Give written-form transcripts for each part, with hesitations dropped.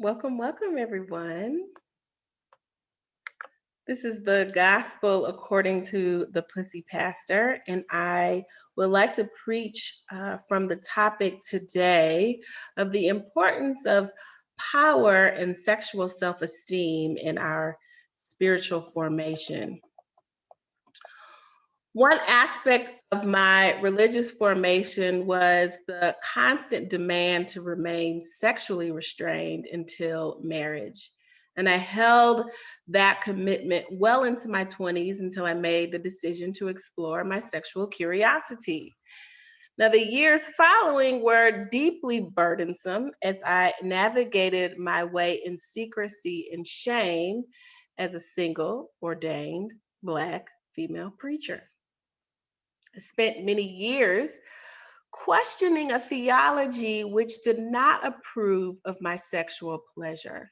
Welcome, welcome, everyone. This is the Gospel according to the Pussy Pastor, and I would like to preach from the topic today of the importance of power and sexual self esteem in our spiritual formation. One aspect of my religious formation was the constant demand to remain sexually restrained until marriage. And I held that commitment well into my 20s until I made the decision to explore my sexual curiosity. Now, the years following were deeply burdensome as I navigated my way in secrecy and shame as a single, ordained, Black female preacher. I spent many years questioning a theology which did not approve of my sexual pleasure.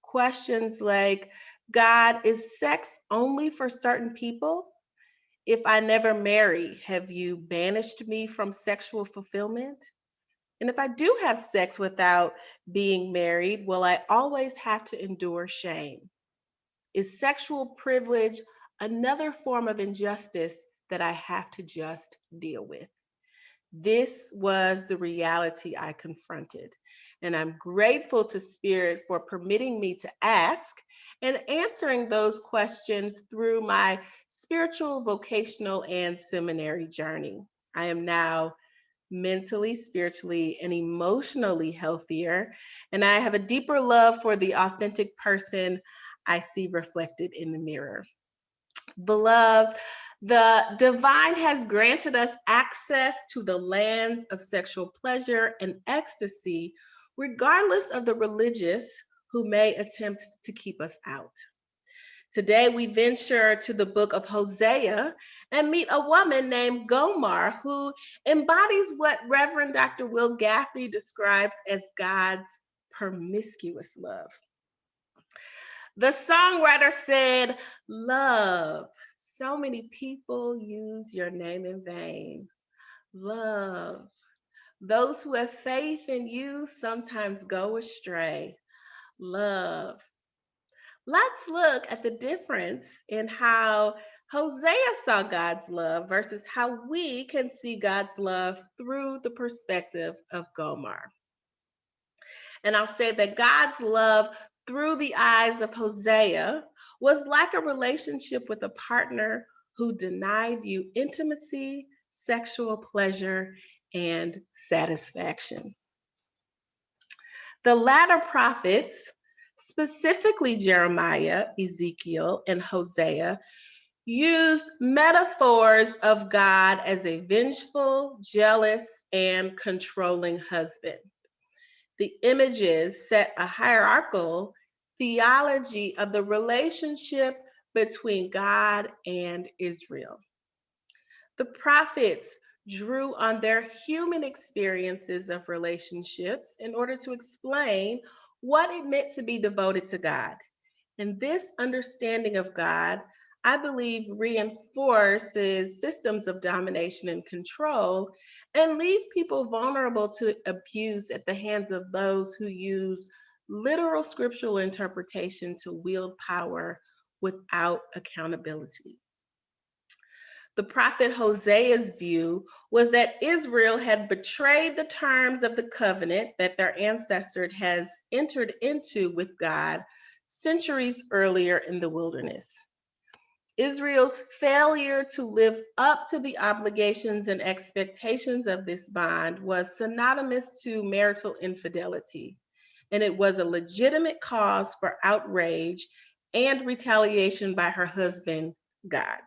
Questions like, God, is sex only for certain people? If I never marry, have you banished me from sexual fulfillment? And if I do have sex without being married, will I always have to endure shame? Is sexual privilege another form of injustice that I have to just deal with? This was the reality I confronted. And I'm grateful to Spirit for permitting me to ask and answering those questions through my spiritual, vocational, and seminary journey. I am now mentally, spiritually, and emotionally healthier, and I have a deeper love for the authentic person I see reflected in the mirror. Beloved, the divine has granted us access to the lands of sexual pleasure and ecstasy, regardless of the religious who may attempt to keep us out. Today, we venture to the book of Hosea and meet a woman named Gomer who embodies what Reverend Dr. Will Gaffney describes as God's promiscuous love. The songwriter said, Love, so many people use your name in vain. Love, those who have faith in you sometimes go astray. Love. Let's look at the difference in how Hosea saw God's love versus how we can see God's love through the perspective of Gomer. And I'll say that God's love through the eyes of Hosea was like a relationship with a partner who denied you intimacy, sexual pleasure, and satisfaction. The latter prophets, specifically Jeremiah, Ezekiel, and Hosea, used metaphors of God as a vengeful, jealous, and controlling husband. The images set a hierarchical theology of the relationship between God and Israel. The prophets drew on their human experiences of relationships in order to explain what it meant to be devoted to God. And this understanding of God, I believe, reinforces systems of domination and control and leave people vulnerable to abuse at the hands of those who use literal scriptural interpretation to wield power without accountability. The prophet Hosea's view was that Israel had betrayed the terms of the covenant that their ancestors had entered into with God centuries earlier in the wilderness. Israel's failure to live up to the obligations and expectations of this bond was synonymous to marital infidelity, and it was a legitimate cause for outrage and retaliation by her husband, God.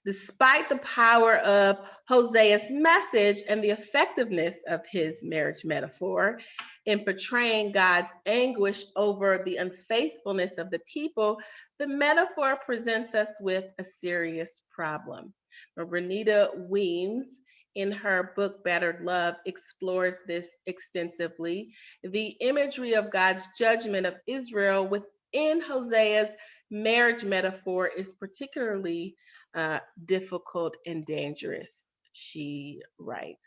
Despite the power of Hosea's message and the effectiveness of his marriage metaphor in portraying God's anguish over the unfaithfulness of the people, the metaphor presents us with a serious problem. Renita Weems, in her book Battered Love, explores this extensively. The imagery of God's judgment of Israel within Hosea's marriage metaphor is particularly difficult and dangerous, she writes.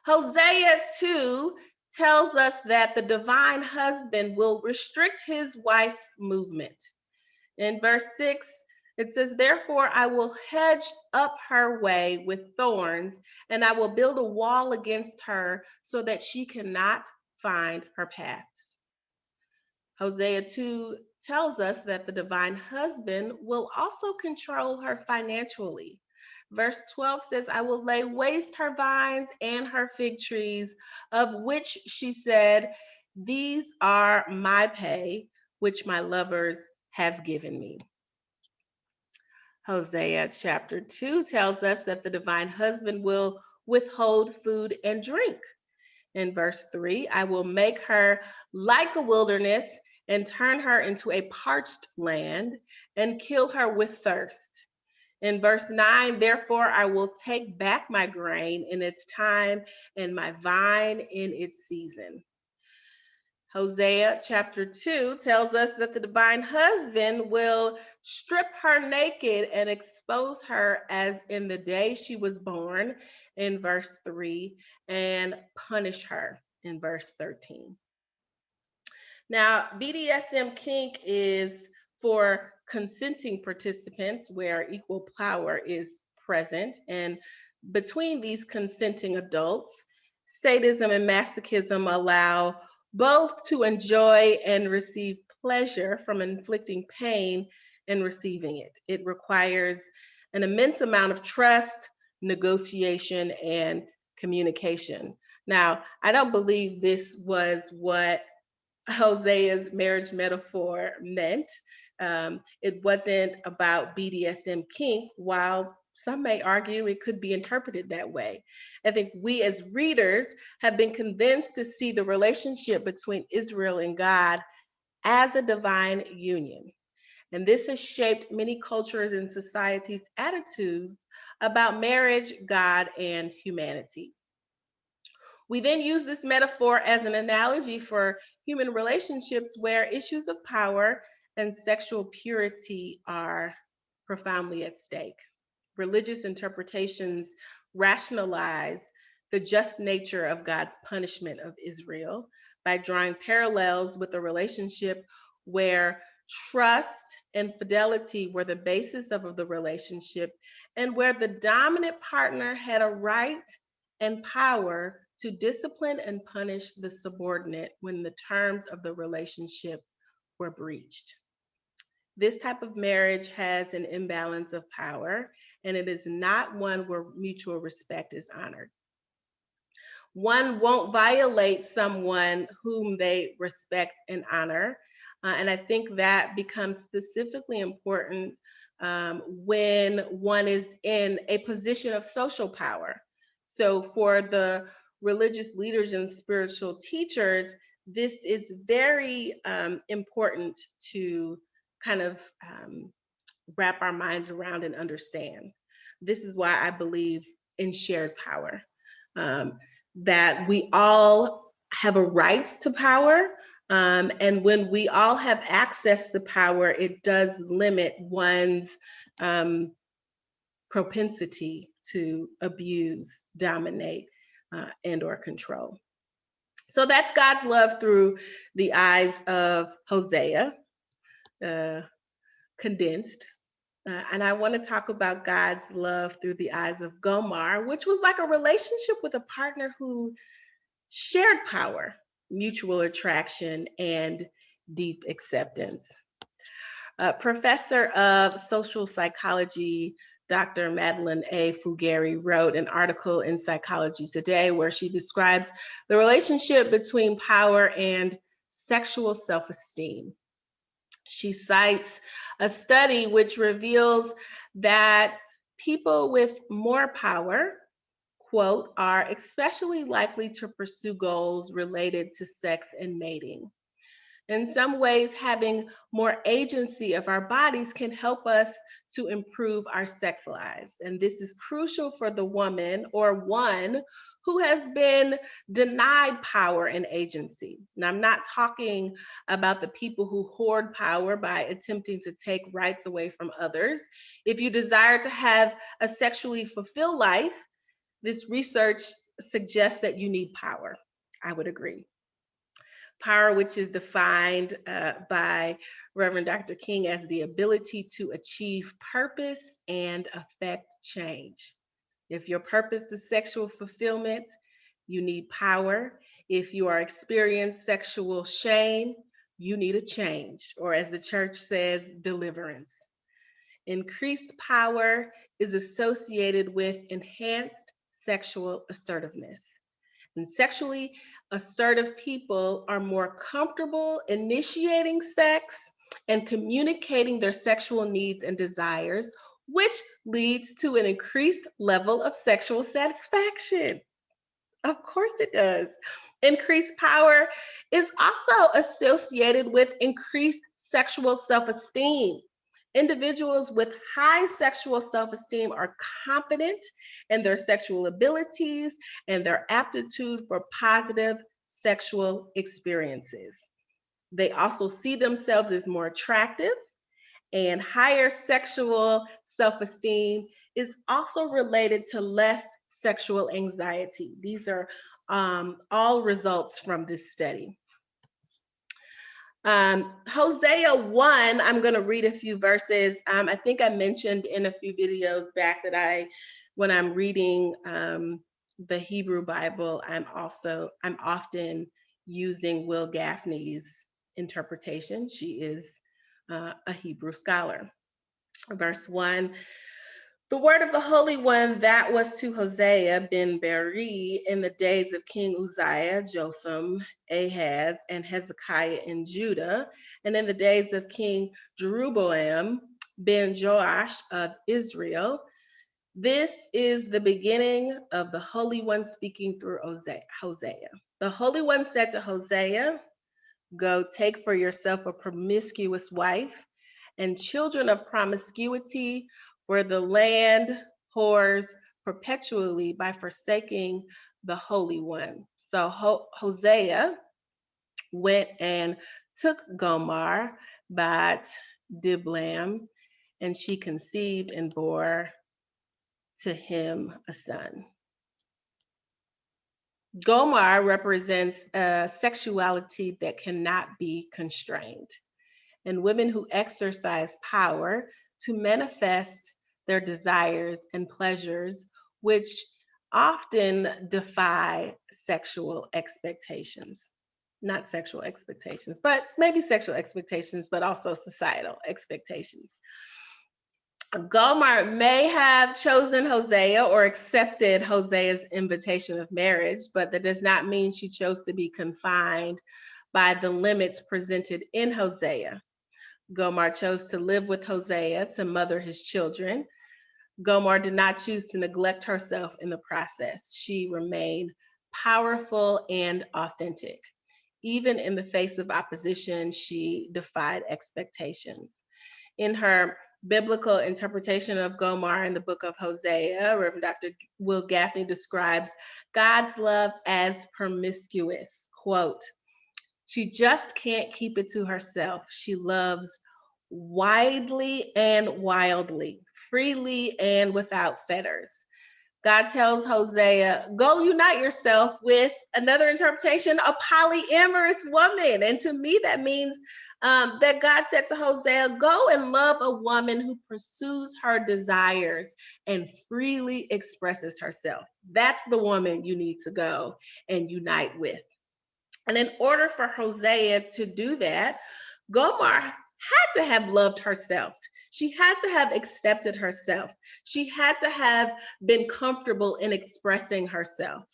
Hosea, too, tells us that the divine husband will restrict his wife's movement. In verse 6, it says, "Therefore I will hedge up her way with thorns, and I will build a wall against her so that she cannot find her paths." Hosea 2 tells us that the divine husband will also control her financially. Verse 12 says, "I will lay waste her vines and her fig trees, of which she said, 'These are my pay, which my lovers have given me.'" Hosea chapter 2 tells us that the divine husband will withhold food and drink. In verse 3, "I will make her like a wilderness and turn her into a parched land and kill her with thirst." In verse 9, "Therefore I will take back my grain in its time and my vine in its season." Hosea chapter 2 tells us that the divine husband will strip her naked and expose her as in the day she was born, in verse 3, and punish her, in verse 13. Now, BDSM kink is for consenting participants where equal power is present. And between these consenting adults, sadism and masochism allow both to enjoy and receive pleasure from inflicting pain and receiving it. It requires an immense amount of trust, negotiation, and communication. Now, I don't believe this was what Hosea's marriage metaphor meant. It wasn't about BDSM kink, while some may argue it could be interpreted that way. I think we as readers have been convinced to see the relationship between Israel and God as a divine union. And this has shaped many cultures and societies' attitudes about marriage, God, and humanity. We then use this metaphor as an analogy for human relationships where issues of power and sexual purity are profoundly at stake. Religious interpretations rationalize the just nature of God's punishment of Israel by drawing parallels with a relationship where trust and fidelity were the basis of the relationship, and where the dominant partner had a right and power to discipline and punish the subordinate when the terms of the relationship were breached. This type of marriage has an imbalance of power, and it is not one where mutual respect is honored. One won't violate someone whom they respect and honor. And I think that becomes specifically important when one is in a position of social power. So, for the religious leaders and spiritual teachers, this is very important to kind of wrap our minds around and understand. This is why I believe in shared power, that we all have a right to power. And when we all have access to power, it does limit one's propensity to abuse, dominate, and or control. So that's God's love through the eyes of Hosea, uh, condensed. And I want to talk about God's love through the eyes of Gomer, which was like a relationship with a partner who shared power, mutual attraction, and deep acceptance. Professor of social psychology, Dr. Madeline A. Fugere wrote an article in Psychology Today where she describes the relationship between power and sexual self-esteem. She cites a study which reveals that people with more power, quote, "are especially likely to pursue goals related to sex and mating." In some ways, having more agency of our bodies can help us to improve our sex lives. And this is crucial for the woman or one who has been denied power and agency. Now, I'm not talking about the people who hoard power by attempting to take rights away from others. If you desire to have a sexually fulfilled life, this research suggests that you need power. I would agree. Power, which is defined by Reverend Dr. King as the ability to achieve purpose and affect change. If your purpose is sexual fulfillment, you need power. If you are experiencing sexual shame, you need a change, or as the church says, deliverance. Increased power is associated with enhanced sexual assertiveness. And sexually assertive people are more comfortable initiating sex and communicating their sexual needs and desires, which leads to an increased level of sexual satisfaction. Of course, it does. Increased power is also associated with increased sexual self esteem. Individuals with high sexual self esteem are confident in their sexual abilities and their aptitude for positive sexual experiences. They also see themselves as more attractive, and higher sexual self esteem is also related to less sexual anxiety. These are all results from this study. Hosea 1, I'm going to read a few verses. I think I mentioned in a few videos back that when I'm reading the Hebrew Bible, I'm often using Will Gaffney's interpretation. She is a Hebrew scholar. Verse 1, the word of the Holy One that was to Hosea ben Beri in the days of King Uzziah, Jotham, Ahaz, and Hezekiah in Judah, and in the days of King Jeroboam ben Joash of Israel. This is the beginning of the Holy One speaking through Hosea. The Holy One said to Hosea, go take for yourself a promiscuous wife and children of promiscuity, for the land whores perpetually by forsaking the Holy One. So Hosea went and took Gomer, Bat Diblam, and she conceived and bore to him a son. Gomer represents a sexuality that cannot be constrained, and women who exercise power to manifest their desires and pleasures, which often defy sexual expectations. Not sexual expectations, but maybe sexual expectations, but also societal expectations. Gomer may have chosen Hosea or accepted Hosea's invitation of marriage, but that does not mean she chose to be confined by the limits presented in Hosea. Gomer chose to live with Hosea to mother his children. Gomer did not choose to neglect herself in the process. She remained powerful and authentic. Even in the face of opposition, she defied expectations. In her biblical interpretation of Gomer in the book of Hosea, Reverend Dr. Will Gaffney describes God's love as promiscuous. Quote, she just can't keep it to herself. She loves widely and wildly, freely and without fetters. God tells Hosea, go unite yourself with another interpretation, a polyamorous woman. And to me, that means that God said to Hosea, go and love a woman who pursues her desires and freely expresses herself. That's the woman you need to go and unite with. And in order for Hosea to do that, Gomer had to have loved herself. She had to have accepted herself. She had to have been comfortable in expressing herself.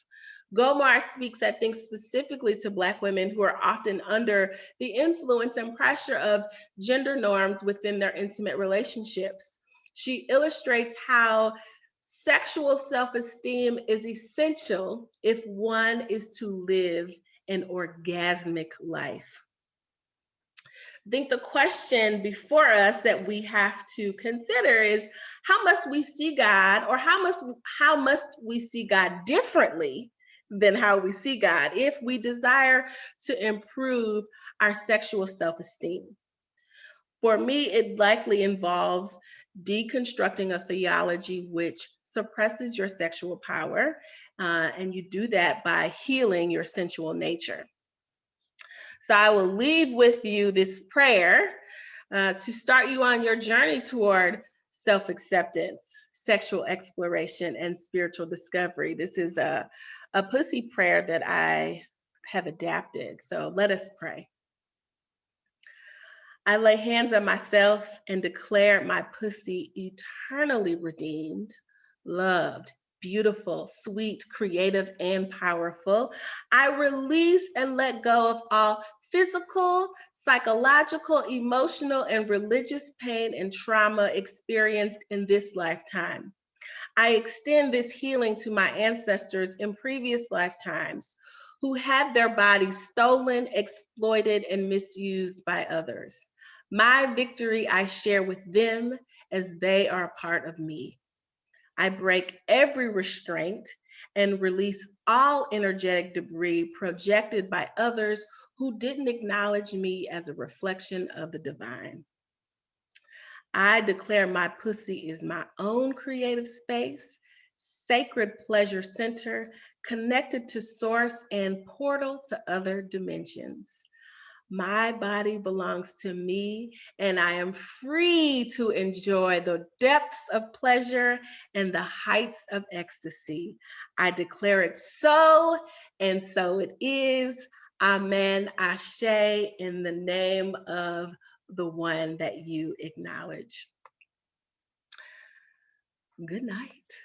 Gomer speaks, I think, specifically to Black women who are often under the influence and pressure of gender norms within their intimate relationships. She illustrates how sexual self-esteem is essential if one is to live an orgasmic life. I think the question before us that we have to consider is how must we see God, or how must we see God differently than how we see God if we desire to improve our sexual self-esteem? For me, it likely involves deconstructing a theology which suppresses your sexual power And you do that by healing your sensual nature. So I will leave with you this prayer to start you on your journey toward self acceptance, sexual exploration, and spiritual discovery. This is a pussy prayer that I have adapted. So let us pray. I lay hands on myself and declare my pussy eternally redeemed, loved, beautiful, sweet, creative, and powerful. I release and let go of all physical, psychological, emotional, and religious pain and trauma experienced in this lifetime. I extend this healing to my ancestors in previous lifetimes who had their bodies stolen, exploited, and misused by others. My victory I share with them as they are a part of me. I break every restraint and release all energetic debris projected by others who didn't acknowledge me as a reflection of the divine. I declare my pussy is my own creative space, sacred pleasure center, connected to source and portal to other dimensions. My body belongs to me, and I am free to enjoy the depths of pleasure and the heights of ecstasy. I declare it so, and so it is. Amen. Ashe, in the name of the one that you acknowledge. Good night.